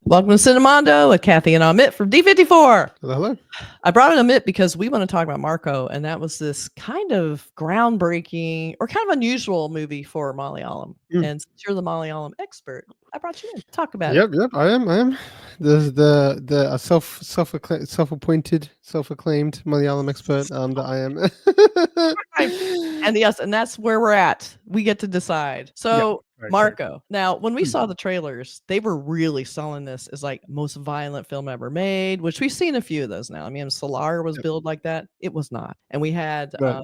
Welcome to Cinemondo with Kathy and Amit from D54. Hello. I brought in Amit because we want to talk about Marco, and that was this kind of groundbreaking or kind of unusual movie for Malayalam. And since you're the Malayalam expert, I brought you in to talk about it. Yep. I am. There's the self-appointed, self-acclaimed Malayalam expert that I am. And that's where we're at. We get to decide. So Marco. Now, when we saw the trailers, they were really selling this as like most violent film ever made, which we've seen a few of those now. I mean, Solar was billed like that. It was not. And we had, I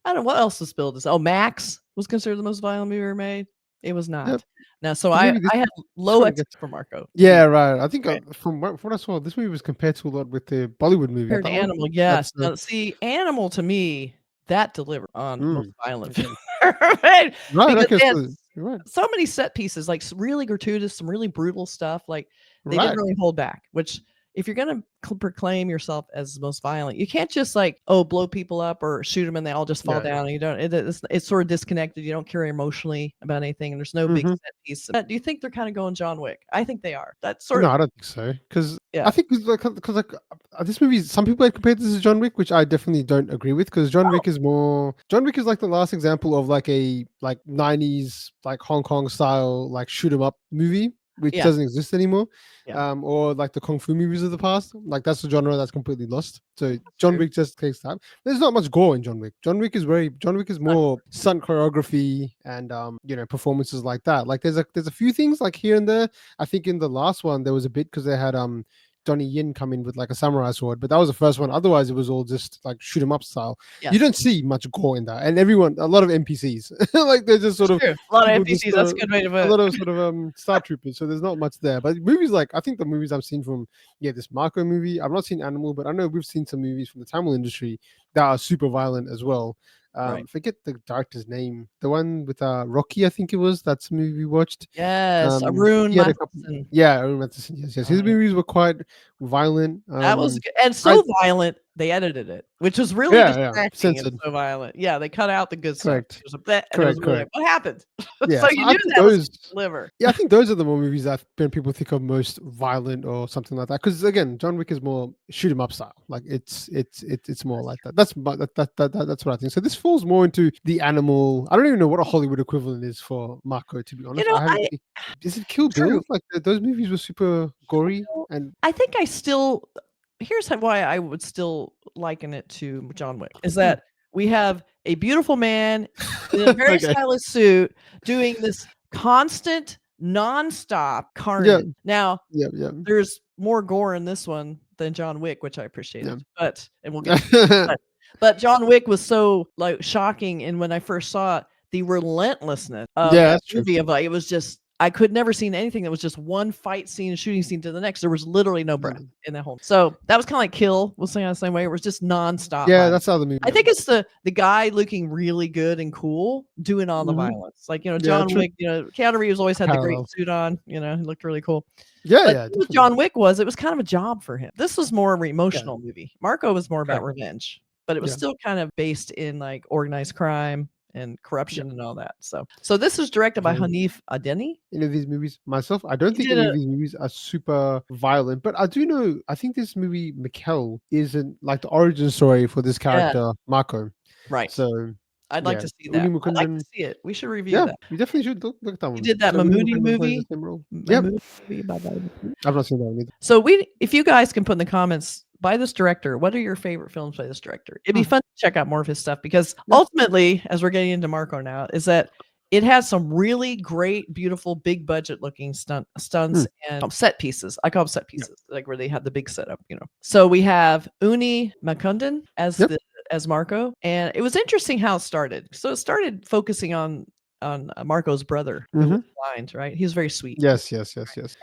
don't know what else was billed as. Oh, Max was considered the most violent movie ever made. It was not. Yep. Now, so I had low expectations for Marco. Yeah, right. I think from what I saw, this movie was compared to a lot with the Bollywood movie. Compared to Animal, yes. Now, see, Animal to me, that delivered on most violent film. Right. So many set pieces, like really gratuitous, some really brutal stuff. Like they didn't really hold back, which if you're going to proclaim yourself as the most violent, you can't just like, blow people up or shoot them and they all just fall down. And you don't, it's sort of disconnected. You don't care emotionally about anything. And there's no big set piece. Do you think they're kind of going John Wick? I think they are. That's sort of. No, I don't think so. Because I think because this movie, some people have compared this to John Wick, which I definitely don't agree with. Because John Wick is like the last example of like a 90s like Hong Kong style like shoot 'em up movie, which doesn't exist anymore. Or like the kung fu movies of the past, like that's the genre that's completely lost. So John Wick just takes that. There's not much gore in John Wick. John Wick is more stunt choreography and performances like that. Like there's a few things like here and there. I think in the last one there was a bit because they had Donnie Yin come in with like a samurai sword, but that was the first one. Otherwise, it was all just like shoot 'em up style. Yes. You don't see much gore in that, and a lot of NPCs, like they're just sort of a lot of NPCs. That's a good way to put it. A lot of sort of Star Troopers. So there's not much there. But movies I think the movies I've seen from this Marco movie, I've not seen Animal, but I know we've seen some movies from the Tamil industry that are super violent as well. Forget the director's name. The one with Rocky, I think it was. That's the movie we watched. Yes, Arun Matheson. Arun Matheson. Yes. His movies were quite violent. That was good. And so violent they edited it, which was really distracting. And so violent. Yeah, they cut out the good stuff. Correct. What happened? Yeah, so you knew that was liver. Yeah, I think those are the more movies that people think of most violent or something like that. Because again, John Wick is more shoot 'em up style. Like it's more like that. That's what I think. So this falls more into the Animal. I don't even know what a Hollywood equivalent is for Marco, to be honest. Is it Kill Bill? Like those movies were super gory, and I think here's why I would still liken it to John Wick is that we have a beautiful man in a very stylish suit doing this constant nonstop carnage. Now, there's more gore in this one than John Wick, which I appreciated. But we'll get but John Wick was so like shocking, and when I first saw it, the relentlessness of that movie it was just I could never seen anything that was just one fight scene and shooting scene to the next. There was literally no breath in that whole. So that was kind of like Kill. We'll say on the same way. It was just nonstop. Yeah, that's how the movie. I think it's the guy looking really good and cool doing all the violence. Like John Wick. Keanu Reeves always had the great suit on. He looked really cool. What John Wick was, it was kind of a job for him. This was more of an emotional movie. Marco was more about revenge, but it was still kind of based in like organized crime and corruption and all that. So this is directed by Haneef Adeni. Any of these movies myself, I don't think any of these movies are super violent, but I do know, I think this movie, Mikkel, isn't like the origin story for this character, Marco. Right. So I'd like to see that. I'd like to see it. We should review that. We definitely should look at that one. He did that Mammootty movie. I've not seen that one either. So if you guys can put in the comments, by this director, what are your favorite films by this director? It'd be fun to check out more of his stuff because ultimately, as we're getting into Marco now, is that it has some really great, beautiful, big budget looking stunts and set pieces. I call them set pieces, like where they have the big setup, So we have Unni Mukundan as Marco, and it was interesting how it started. So it started focusing on Marco's brother who was blind, right? He was very sweet. Yes.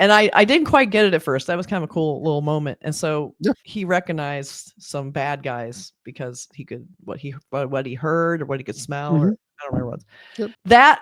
And I didn't quite get it at first. That was kind of a cool little moment. And so he recognized some bad guys because he could what he heard or what he could smell or I don't remember what. That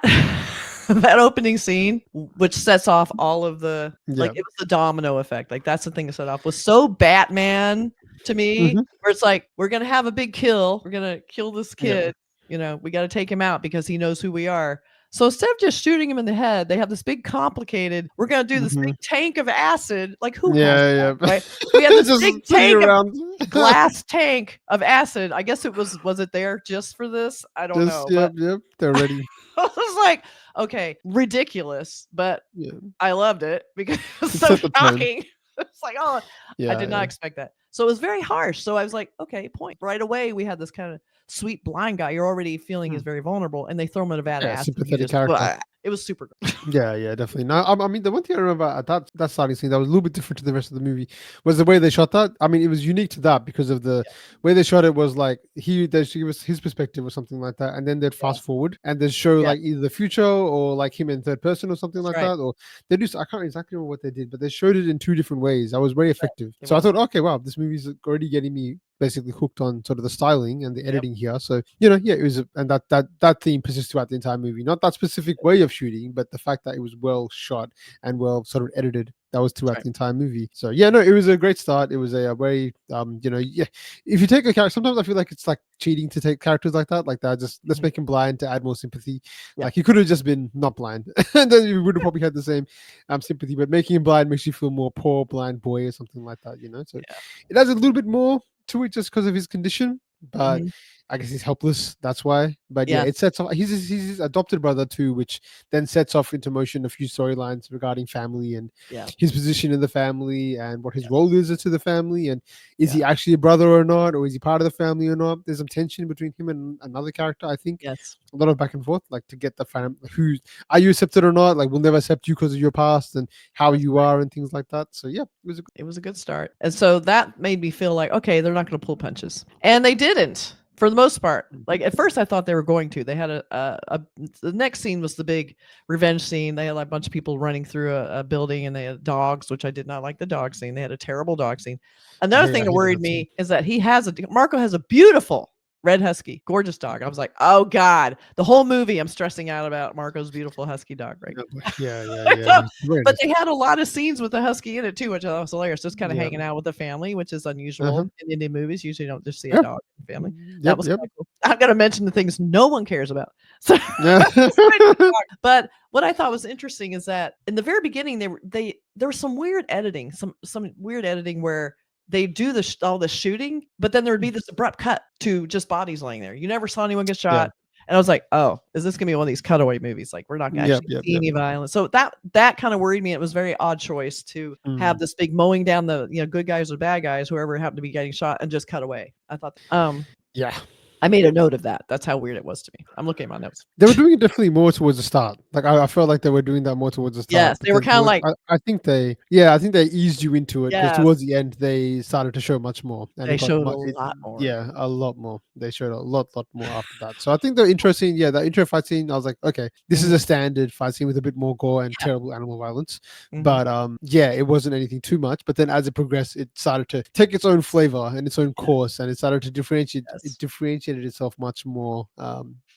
that opening scene, which sets off all of the like it was the domino effect. Like that's the thing that set off was so Batman to me, where it's like we're gonna have a big kill, we're gonna kill this kid. We got to take him out because he knows who we are. So instead of just shooting him in the head, they have this big complicated, we're going to do this big tank of acid. Like who has that, Yeah. right? We have this Just big swing tank of around. glass tank of acid. I guess was it there just for this? I don't Just know, but yep. They're ready. I was like, okay, ridiculous, but Yeah. I loved it because it was It so set the tone. shocking. It's like, oh, I did not Yeah. expect that. So it was very harsh. So I was like, okay, point. Right away, we had this kind of sweet blind guy. You're already feeling is very vulnerable, and they throw him in a vat of Yeah, acid. And he sympathetic just, character. it was super good. Yeah, definitely. No, I mean, the one thing I remember at that starting scene that was a little bit different to the rest of the movie was the way they shot that. I mean, it was unique to that because of the way they shot it was like she was his perspective or something like that, and then they'd Yeah, fast forward and they'd show yeah, like either the future or like him in third person or something that's like right. that, or they do. I can't exactly remember what they did, but they showed it in two different ways. That was very Right. effective. It So I was. thought, okay, wow, this movie's already getting me basically hooked on sort of the styling and the Yep. editing here. So yeah, it was, and that theme persists throughout the entire movie. Not that specific way of shooting, but the fact that it was well shot and well sort of edited. That was That's throughout right. the entire movie. So yeah, no, it was a great start. It was a very yeah. If you take a character, sometimes I feel like it's like cheating to take characters like that. Like that, just let's Mhm. make him blind to add more sympathy. Yeah. Like he could have just been not blind, and then you would have probably had the same sympathy. But making him blind makes you feel more poor blind boy or something like that. So Yeah. it has a little bit more to it just because of his condition, but Mhm. I guess he's helpless. That's why. But yeah, it Yes. sets off. He's his adopted brother too, which then sets off into motion a few storylines regarding family and Yeah. his position in the family and what his Yes. role is to the family, and is Yeah. he actually a brother or not, or is he part of the family or not? There's some tension between him and another character. I think Yes. a lot of back and forth, like to get the fam who are you accepted or not. Like we'll never accept you because of your past and how That's you right. are and things like that. So yeah, it was a It was a good start. And so that made me feel like, okay, they're not going to pull punches. And they didn't for the most part. Like at first I thought they were going to. They had the next scene was the big revenge scene. They had like a bunch of people running through a building and they had dogs, which I did not like the dog scene. They had a terrible dog scene. Another thing I that hated worried that scene. me is that Marco has a beautiful red husky, gorgeous dog. I was like, oh God, the whole movie I'm stressing out about Marco's beautiful husky dog, right? Yeah, boy. So, He's very but nice. they had a lot of scenes with the husky in it too, which I thought was hilarious. Just kind of Yeah. hanging out with the family, which is unusual Uh-huh. in Indian movies. Usually, you don't just see a Yep. dog in the family. That Yep. was Yep. kind of cool. I'm gonna mention the things no one cares about. So, Yeah. but what I thought was interesting is that in the very beginning, there was some weird editing, some weird editing where they do all the shooting, but then there would be this abrupt cut to just bodies laying there. You never saw anyone get Yeah. shot. And I was like, oh, is this gonna be one of these cutaway movies? Like we're not gonna Yep. actually Yep. see Yep. any violence. So that kind of worried me. It was a very odd choice to have Mm. this big mowing down the good guys or bad guys, whoever happened to be getting shot, and just cut away. I thought Yeah. I made a note of that. That's how weird it was to me. I'm looking at my notes. They were doing it definitely more towards the start. Like I felt like they were doing that more towards the start. Yes, But they were then kind of towards, like, I think they eased you into it because yes, towards the end they started to show much more, and they it got showed a lot more. yeah, a lot more. They showed a lot more after that. So I think the intro scene, yeah, that intro fight scene, I was like, okay, this is Mhm. a standard fight scene with a bit more gore and Yeah. terrible animal violence. Mhm. But yeah, it wasn't anything too much. But then as it progressed, it started to take its own flavor and its own Yeah. course, and it started to differentiate. It Yes. differentiated itself much more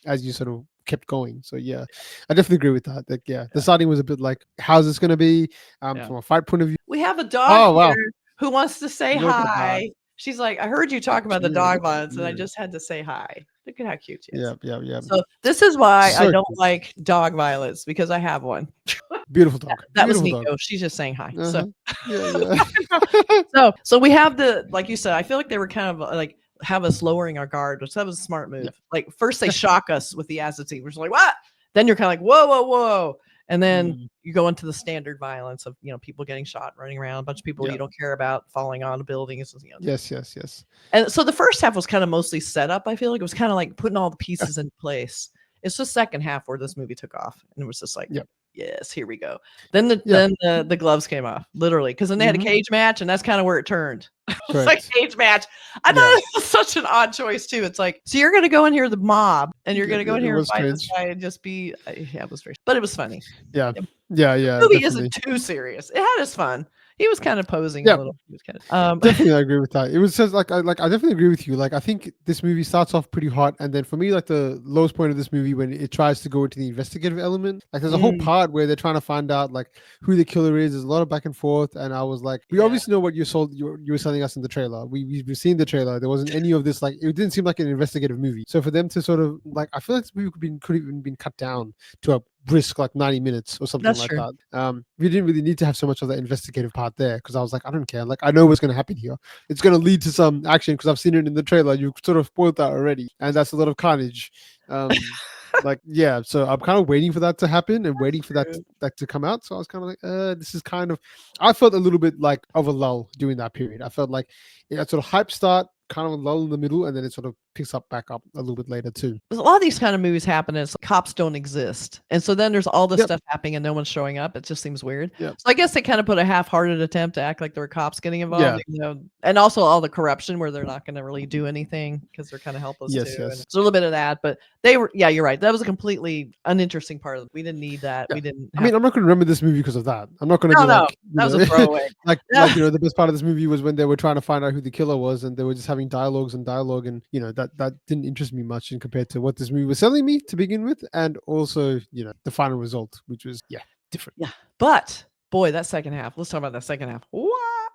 as you sort of kept going. So yeah, I definitely agree with that. Like yeah, the Yeah. starting was a bit like, how's this going to be Yeah. from a fight point of view? We have a dog Oh wow, here who wants to say look at that. hi. She's like, I heard you talk about the Cute. dog violence, and I Yeah, just had to say hi. Look at how cute she is. yeah. So this is why I So don't cute. like dog violence because I have one. Beautiful dog. That was Beautiful dog. Nico. She's just saying hi. So Uh-huh. Yeah. so we have like you said, I feel like they were kind of like have us lowering our guard, which that was a smart Yeah. move. Like first they shock us with the acid scene, which is like, what? Then you're kind of like, whoa, whoa, whoa. And then Mm, you go into the standard violence of people getting shot, running around, a bunch of people yeah. you don't care about falling on buildings. Yes. And so the first half was kind of mostly set up. I feel like it was kind of like putting all the pieces in place. It's the second half where this movie took off, and it was just like, Yeah. yes, here we go. Then Yeah. the gloves came off, literally, because then they had a Hmm. cage match, and that's kind of where it turned. It's like Correct. cage match. I thought Yeah. it was such an odd choice too. It's like, so you're gonna go in here the mob, and you're Yeah. gonna go in It here and was fight this strange. guy and just be. Yeah, it was very, but it was funny. Yeah. The Yeah. movie Definitely. isn't too serious. It had its fun. He was kind of posing a little. He was kind of, definitely, I agree with that. It was just like I definitely agree with you. Like I think this movie starts off pretty hot, and then for me, like the lowest point of this movie when it tries to go into the investigative element. Like there's a whole part where they're trying to find out like who the killer is. There's a lot of back and forth, and I was like, we obviously know what you were selling us in the trailer. We've seen the trailer. There wasn't any of this. Like it didn't seem like an investigative movie. So for them to sort of like, I feel like this movie could even been cut down to a brisk like 90 minutes or something like that. We didn't really need to have so much of that investigative part there because I was like, I don't care. Like I know what's going to happen here. It's going to lead to some action because I've seen it in the trailer. You sort of spoiled that already, and that's a lot of carnage. Like yeah, so I'm kind of waiting for that to happen and waiting for that to come out. So I was kind of like, this is kind of. I felt a little bit like of a lull during that period. I felt like sort of hype start, kind of a lull in the middle, and then it sort of picks up back up a little bit later too. A lot of these kind of movies happen as cops don't exist, and so then there's all this stuff happening and no one's showing up. It just seems weird. So I guess they kind of put a half-hearted attempt to act like there were cops getting involved, you know, and also all the corruption where they're not going to really do anything because they're kind of helpless too. And so a little bit of that, but they were, you're right. That was a completely uninteresting part of it. We didn't need that. We didn't. I mean, I'm not going to remember this movie because of that. I'm not going to be like, that was a throwaway. like you know, the best part of this movie was when they were trying to find out who the killer was, and they were just having dialogue, and you know that didn't interest me much in compared to what this movie was selling me to begin with, and also you know the final result, which was different. But boy, that second half. Let's talk about that second half.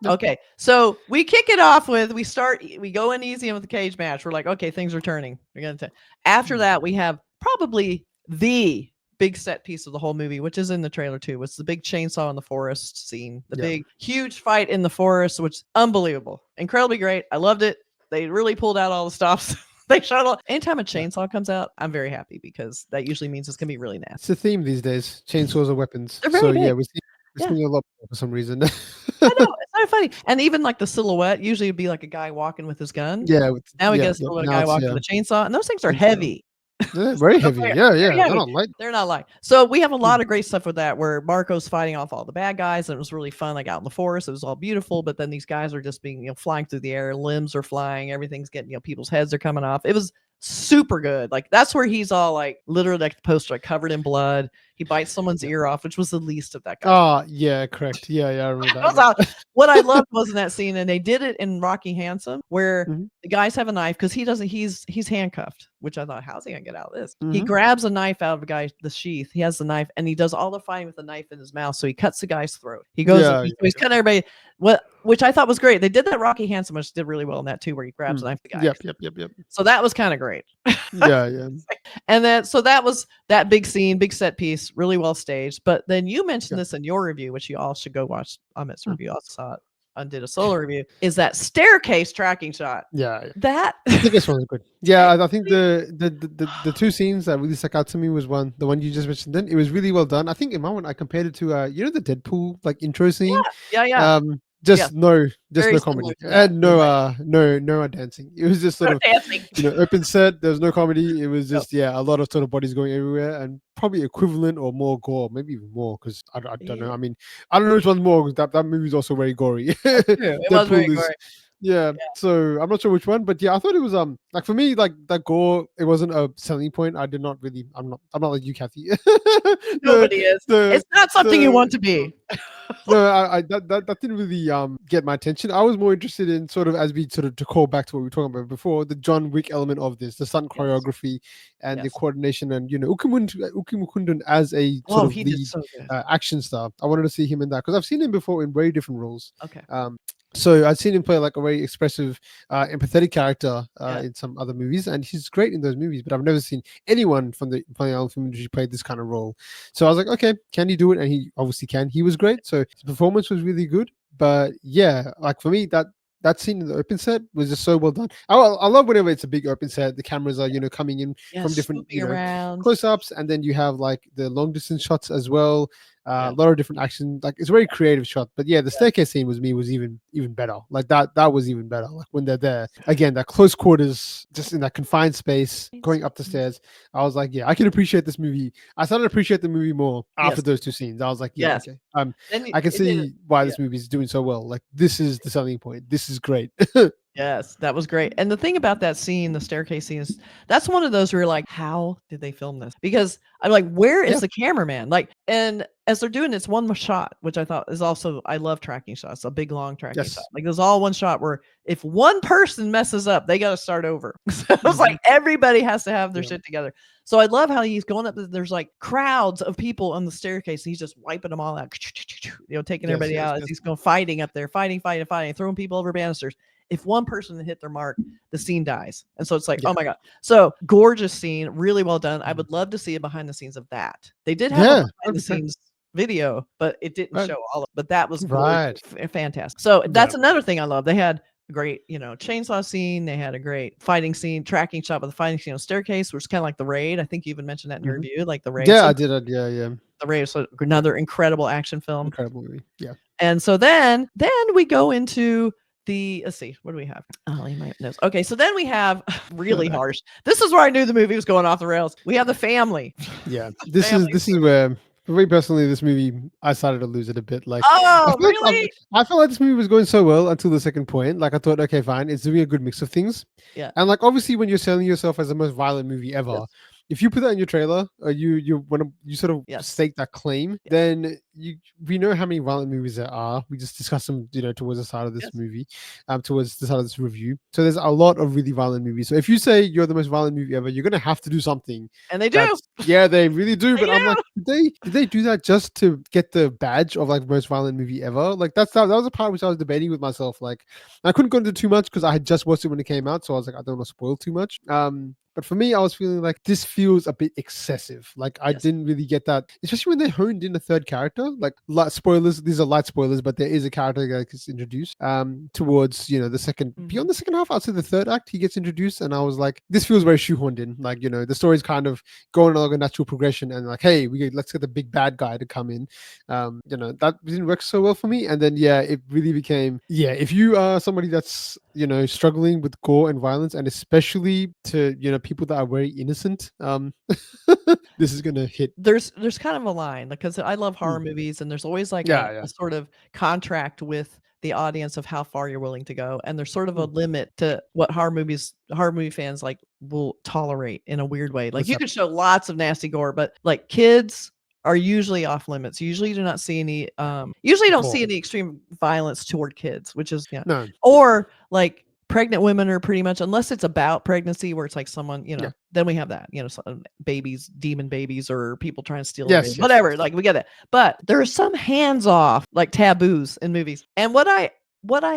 Okay, so we kick it off with we go in easy with the cage match. We're like, okay, things are turning. We're gonna after that we have probably the big set piece of the whole movie, which is in the trailer too. It's the big chainsaw in the forest scene, the big huge fight in the forest, which is unbelievable, incredibly great. I loved it. They really pulled out all the stops. They shot all. Anytime a chainsaw comes out, I'm very happy because that usually means it's gonna be really nasty. It's a theme these days. Chainsaws are weapons. They're very big. Yeah, we're seeing a lot for some reason. I know, it's so funny. And even like the silhouette, usually it'd be like a guy walking with his gun. Yeah. Now we get a silhouette of a guy walking with a chainsaw, and those things are heavy. They're very heavy. Yeah. They're not light. They're not light. So we have a lot of great stuff with that where Marco's fighting off all the bad guys, and it was really fun, like out in the forest. It was all beautiful, but then these guys are just being, flying through the air, limbs are flying, everything's getting, people's heads are coming off. It was super good. Like that's where he's all like literally like the poster, like covered in blood. He bites someone's ear off, which was the least of that guy. Oh yeah, correct. Yeah, I remember that. What I loved was in that scene, and they did it in Rocky Handsome, where the guys have a knife because he's handcuffed, which I thought, how's he gonna get out of this? He grabs a knife out of the sheath. He has the knife, and he does all the fighting with the knife in his mouth. So he cuts the guy's throat. He goes, he's cutting everybody. Which I thought was great. They did that Rocky Handsome, which did really well in that too, where he grabs a knife. The guy. Yep. So that was kind of great. Yeah. And then so that was that big scene, big set piece, really well staged. But then you mentioned this in your review, which you all should go watch Amit's review. I saw it and did a solo review. Is that staircase tracking shot? Yeah. That I think this one's good. Yeah, I think the two scenes that really stuck out to me was the one you just mentioned. Then it was really well done. I think in my one I compared it to the Deadpool like intro scene. Yeah. No Very comedy similar to and no dancing. It was just sort of dancing. Open set. There was no comedy. It was just a lot of sort of bodies going everywhere and probably equivalent or more gore, maybe even more because I don't know. I mean, I don't know which one's more. That movie is also very gory. It was very gory. Yeah, so I'm not sure which one, but yeah, I thought it was like for me, like that gore, it wasn't a selling point. I did not really. I'm not like you, Kathy. Nobody is. It's not something you want to be. No, I that didn't really get my attention. I was more interested in sort of as we sort of to call back to what we were talking about before, the John Wick element of this, the stunt choreography and the coordination, and Unni Mukundan as a sort of lead action star. I wanted to see him in that because I've seen him before in very different roles. Okay. So I'd seen him play like a very expressive, empathetic character in some other movies, and he's great in those movies. But I've never seen anyone from the Malayalam film industry play this kind of role. So I was like, okay, can he do it? And he obviously can. He was great. So his performance was really good. But yeah, like for me, that scene in the open set was just so well done. I love whenever it's a big open set. The cameras are coming in from different close-ups, and then you have like the long distance shots as well. A lot of different action. Like it's a very creative shot. But yeah, the staircase scene was even better. Like that was even better. Like when they're there again, that close quarters, just in that confined space, going up the stairs. I was like, yeah, I can appreciate this movie. I started to appreciate the movie more after those two scenes. I was like, yeah, okay. I can see why this movie is doing so well. Like this is the selling point. This is great. Yes, that was great. And the thing about that scene, the staircase scene, is that's one of those where you're like, how did they film this? Because I'm like, where is Yeah. the cameraman? Like, and as they're doing it's one shot, which I thought is also, I love tracking shots, a big long tracking shot. Yes. Like there's all one shot where if one person messes up, they got to start over. So it's Mhm. like everybody has to have their Yeah. shit together. So I love how he's going up. There's like crowds of people on the staircase. And he's just wiping them all out, taking Yes, everybody yes, out as yes. he's going fighting up there, fighting, throwing people over banisters. If one person hit their mark, the scene dies. And so it's like, Yeah. oh my God. So gorgeous scene, really well done. I Mhm. would love to see a behind the scenes of that. They did have a Yeah, behind the scenes video, but it didn't right. show all of it. But that was gorgeous, Right. fantastic. So Yeah. that's another thing I love. They had a great, chainsaw scene. They had a great fighting scene, tracking shot with the fighting scene on staircase, which is kind of like The Raid. I think you even mentioned that in your Mhm. review, like The Raid. Yeah, So I did. Yeah. The Raid is another incredible action film. Incredible movie. Yeah. And so then we go into let's see, what do we have? Oh, in my notes. Okay, so then we have really harsh. This is where I knew the movie was going off the rails. We have the family. Yeah. This Family is scene. where, for me personally, this movie I started to lose it a bit. Like Oh, really? I felt like this movie was going so well until the second point. Like I thought, okay, fine, it's doing a good mix of things. Yeah. And like obviously when you're selling yourself as the most violent movie ever, Yes. if you put that in your trailer, you want to you sort of Yes. stake that claim, Yes. then we know how many violent movies there are. We just discussed them, towards the start of this Yes. movie, towards the start of this review. So there's a lot of really violent movies. So if you say you're the most violent movie ever, you're gonna have to do something. And they do. That's yeah, they really do. They But I'm do. like, did they do that just to get the badge of like most violent movie ever? Like that was a part which I was debating with myself. Like I couldn't go into too much because I had just watched it when it came out, so I was like, I don't want to spoil too much. But for me, I was feeling like this feels a bit excessive. Like I Yes. didn't really get that, especially when they honed in a third character. Like light spoilers, these are light spoilers, but there is a character that gets introduced towards the second beyond the second half. I'd say the third act he gets introduced, and I was like, this feels very shoehorned in. Like the story's kind of going along a natural progression, and like, hey, let's get the big bad guy to come in. That didn't work so well for me. And then it really became if you are somebody that's struggling with gore and violence, and especially to people that are very innocent, this is gonna hit. There's kind of a line because I love horror Mm. movies, and there's always like Yeah, a yeah. sort of contract with the audience of how far you're willing to go, and there's sort of a Mm. limit to what horror movie fans like will tolerate in a weird way. Like What's you that? can show lots of nasty gore, but like kids are usually off limits. You usually do not see any usually don't see Gore. any extreme violence toward kids, which is No. or like pregnant women are pretty much, unless it's about pregnancy where it's like someone, Yeah. then we have that, some babies, demon babies, or people trying to steal a Yes, baby, yes, whatever. yes. Like we get that. But there are some hands off, like taboos in movies. And what I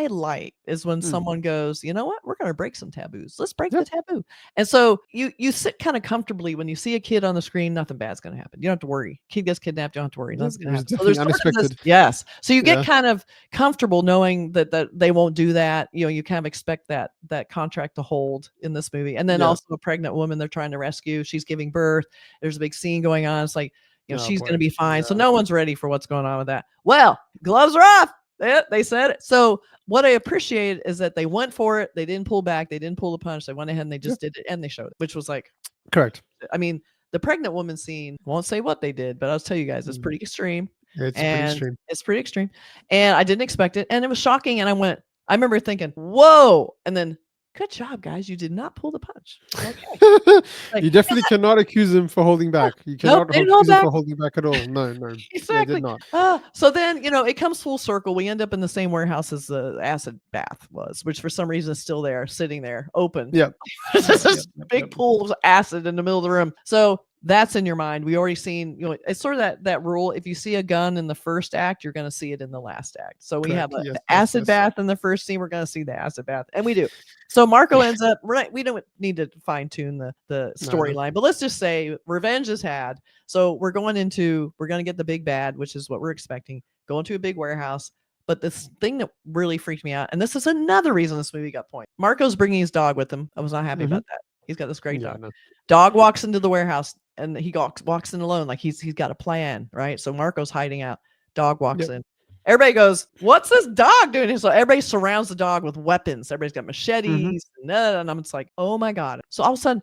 like is when Mm. someone goes, you know what, we're going to break some taboos. Let's break Yeah. the taboo. And so you sit kind of comfortably when you see a kid on the screen. Nothing bad's going to happen. You don't have to worry. Kid gets kidnapped. You don't have to worry. Yeah, Nothing's it going to was happen. So definitely there's sort of this, unexpected. yes. So you get Yeah. kind of comfortable knowing that they won't do that. You kind of expect that contract to hold in this movie. And then Yeah. also a pregnant woman they're trying to rescue. She's giving birth. There's a big scene going on. It's like, Oh she's going to boy. be fine. So Yeah. no one's ready for what's going on with that. Well, gloves are off. They said it. So what I appreciate is that they went for it. They didn't pull back. They didn't pull the punch. They went ahead and they just did it, and they showed it, which was like, Correct. I mean, the pregnant woman scene, won't say what they did, but I'll tell you guys, it's pretty extreme. It's pretty And extreme. it's pretty extreme. And I didn't expect it. And it was shocking. And I remember thinking, whoa. And then, good job, guys. You did not pull the punch. Okay. You definitely cannot accuse him for holding back. You Nope, cannot they didn't hold accuse him back. for holding back at all. No. They did Exactly. not. So then, it comes full circle. We end up in the same warehouse as the acid bath was, which for some reason is still there, sitting there, open. Yeah. There's this big pool of acid in the middle of the room. So that's in your mind. We already seen, it's sort of that rule. If you see a gun in the first act, you're going to see it in the last act. So we have Correct. an Yes, acid yes. bath in the first scene. We're going to see the acid bath, and we do. So Marco ends up right. We don't need to fine tune the storyline, but let's just say revenge is had. So we're going to get the big bad, which is what we're expecting. Going to a big warehouse. But this thing that really freaked me out, and this is another reason this movie got point. Marco's bringing his dog with him. I was not happy about that. He's got this great dog. No. Dog walks into the warehouse, and he walks in alone, like he's got a plan, right? So Marco's hiding out. Dog walks in. Everybody goes, "What's this dog doing?" And so everybody surrounds the dog with weapons. Everybody's got machetes, and I'm just like, "Oh my god!" So all of a sudden,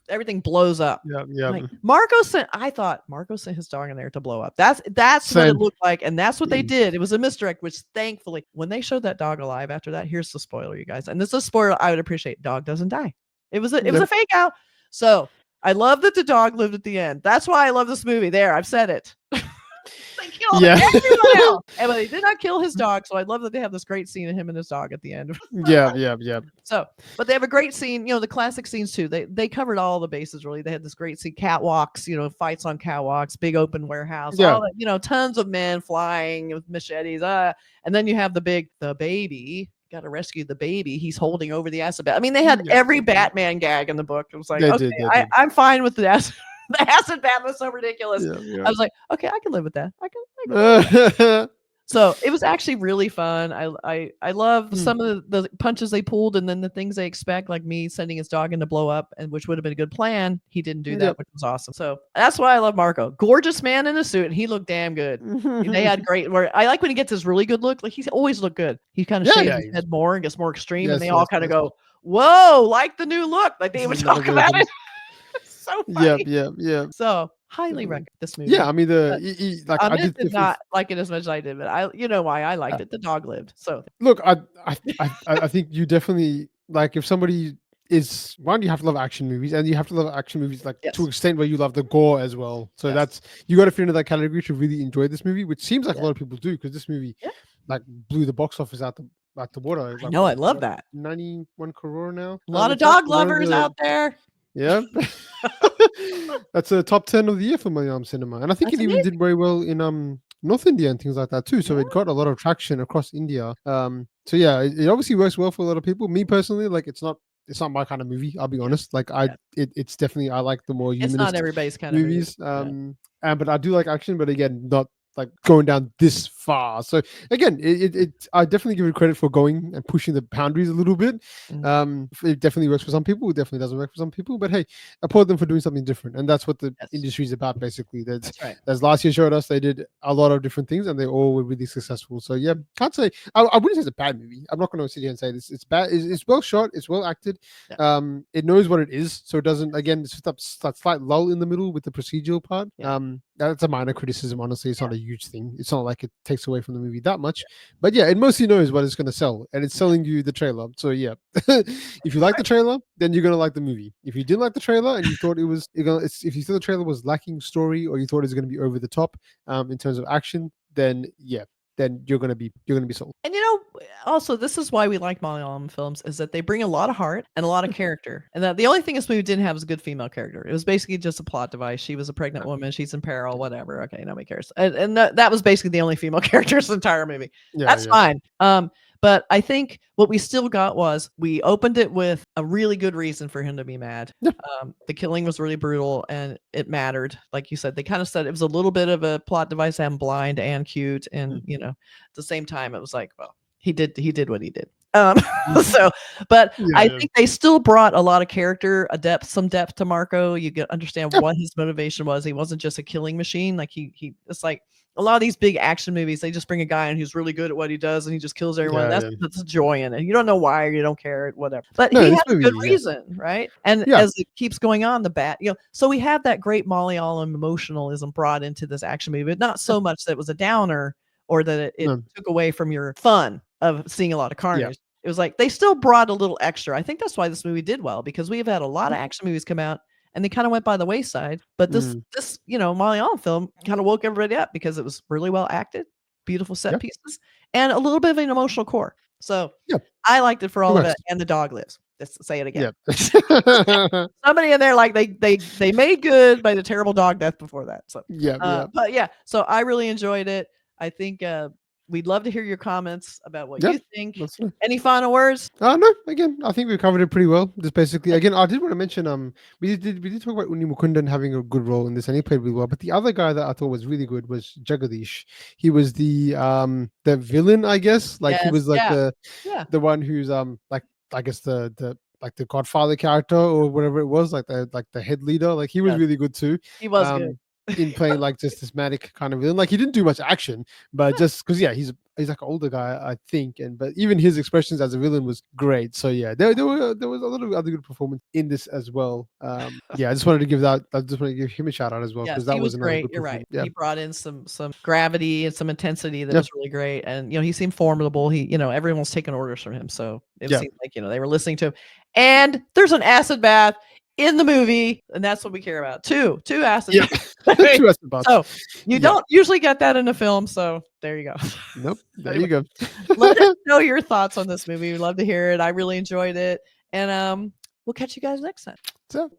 everything blows up. Yeah. Like I thought Marco sent his dog in there to blow up. That's what it looked like, and that's what they did. It was a misdirect, which thankfully, when they showed that dog alive after that, here's the spoiler, you guys. And this is a spoiler I would appreciate. Dog doesn't die. It was a fake out. So I love that the dog lived at the end. That's why I love this movie. There, I've said it. They killed everyone else. And they did not kill his dog. So I love that they have this great scene of him and his dog at the end. Yeah. So, but they have a great scene, the classic scenes too. They covered all the bases really. They had this great scene, catwalks, fights on catwalks, big open warehouse, all that, tons of men flying with machetes. And then you have the baby. Got to rescue the baby. He's holding over the acid bath. I mean, they had every Batman gag in the book. It was like, I'm fine with the acid. The acid bath was so ridiculous. I was like, okay, I can live with that. I can live with that. So it was actually really fun. I love some of the punches they pulled, and then the things they expect, like me sending his dog in to blow up, and which would have been a good plan. He didn't do that, which was awesome. So that's why I love Marco. Gorgeous man in a suit, and he looked damn good. They had great. I like when he gets his really good look. Like he's always looked good. He kind of shaves his head more and gets more extreme, and they all kind of go, "Whoa, like the new look!" Like they would talk about it. So funny. Yeah. So highly recommend this movie. Yeah, I mean I did not like it as much as I did, but you know why I liked it. The dog lived. So look, I think you definitely like if somebody is one, you have to love action movies, and you have to love action movies like to an extent where you love the gore as well. So that's you got to fit into that category to really enjoy this movie, which seems like a lot of people do because this movie like blew the box office out the water. I know, I love that. 91 crore now. A lot of dog lovers out there. Yeah. That's a top 10 of the year for Malayalam cinema. And I think it even did very well in North India and things like that too. So it got a lot of traction across India. So yeah, it obviously works well for a lot of people. Me personally, like it's not my kind of movie, I'll be honest. Like it's definitely I like the more humanist it's not everybody's kind movies. of movie. But I do like action, but again, not like going down this far. So again, I definitely give it credit for going and pushing the boundaries a little bit. It definitely works for some people. It definitely doesn't work for some people. But hey, applaud them for doing something different, and that's what the industry is about. Basically, as last year showed us, they did a lot of different things, and they all were really successful. So yeah, can't say I wouldn't say it's a bad movie. I'm not going to sit here and say this. It's bad. It's well shot. It's well acted. It knows what it is, so it doesn't. Again, it's just that slight lull in the middle with the procedural part. That's a minor criticism. Honestly, it's not a huge thing. It's not like it takes away from the movie that much. But yeah, it mostly knows what it's going to sell, and it's selling you the trailer. So yeah, if you like the trailer, then you're going to like the movie. If you didn't like the trailer and you thought it was, if you thought the trailer was lacking story, or you thought it was going to be over the top in terms of action, then yeah, then you're gonna be sold. And also this is why we like Malayalam films, is that they bring a lot of heart and a lot of character. And that the only thing this movie didn't have was a good female character. It was basically just a plot device. She was a pregnant woman. She's in peril. Whatever. Okay, nobody cares. And that was basically the only female character in the entire movie. That's fine. But I think what we still got was we opened it with a really good reason for him to be mad. The killing was really brutal and it mattered. Like you said, they kind of said it was a little bit of a plot device and blind and cute. And, at the same time, it was like, well, he did what he did. I think they still brought a lot of character, some depth to Marco. You get understand what his motivation was. He wasn't just a killing machine. Like it's like a lot of these big action movies, they just bring a guy in who's really good at what he does and he just kills everyone. That's a joy in it. You don't know why or you don't care, whatever. But he has a good reason, right? And as it keeps going on, so we have that great Malayalam emotionalism brought into this action movie, but not so much that it was a downer or that it took away from your fun of seeing a lot of carnage. It was like they still brought a little extra. I think that's why this movie did well, because we've had a lot of action movies come out and they kind of went by the wayside. But this Malayalam film kind of woke everybody up because it was really well acted, beautiful set pieces, and a little bit of an emotional core. So I liked it for all of it. And the dog lives. Let's say it again. Somebody in there, like they made good by the terrible dog death before that. So but yeah, so I really enjoyed it. I think we'd love to hear your comments about what you think. Any final words? No. Again, I think we covered it pretty well. Just basically, again, I did want to mention we did talk about Unni Mukundan having a good role in this, and he played really well. But the other guy that I thought was really good was Jagadish. He was the villain, I guess. Like he was like the one who's like I guess the like the Godfather character or whatever it was, like the head leader. Like he was really good too. He was good. In playing like just this manic kind of villain. Like he didn't do much action, but just because he's he's like an older guy, I think, but even his expressions as a villain was great. So yeah, there was a lot of other good performance in this as well. Yeah, I just wanted to give him a shout out as well, Yes, because that he was another great. good You're right. performance. Yeah, He brought in some gravity and some intensity that Yeah. was really great. And he seemed formidable. Everyone was taking orders from him, so it Yeah. seemed like they were listening to him. And there's an acid bath in the movie, and that's what we care about. Two acid Yeah. baths. Two acid baths. So you Yeah. don't usually get that in a film. So there you go. Nope. There Anyway, you go. let us know your thoughts on this movie. We'd love to hear it. I really enjoyed it, and we'll catch you guys next time. So.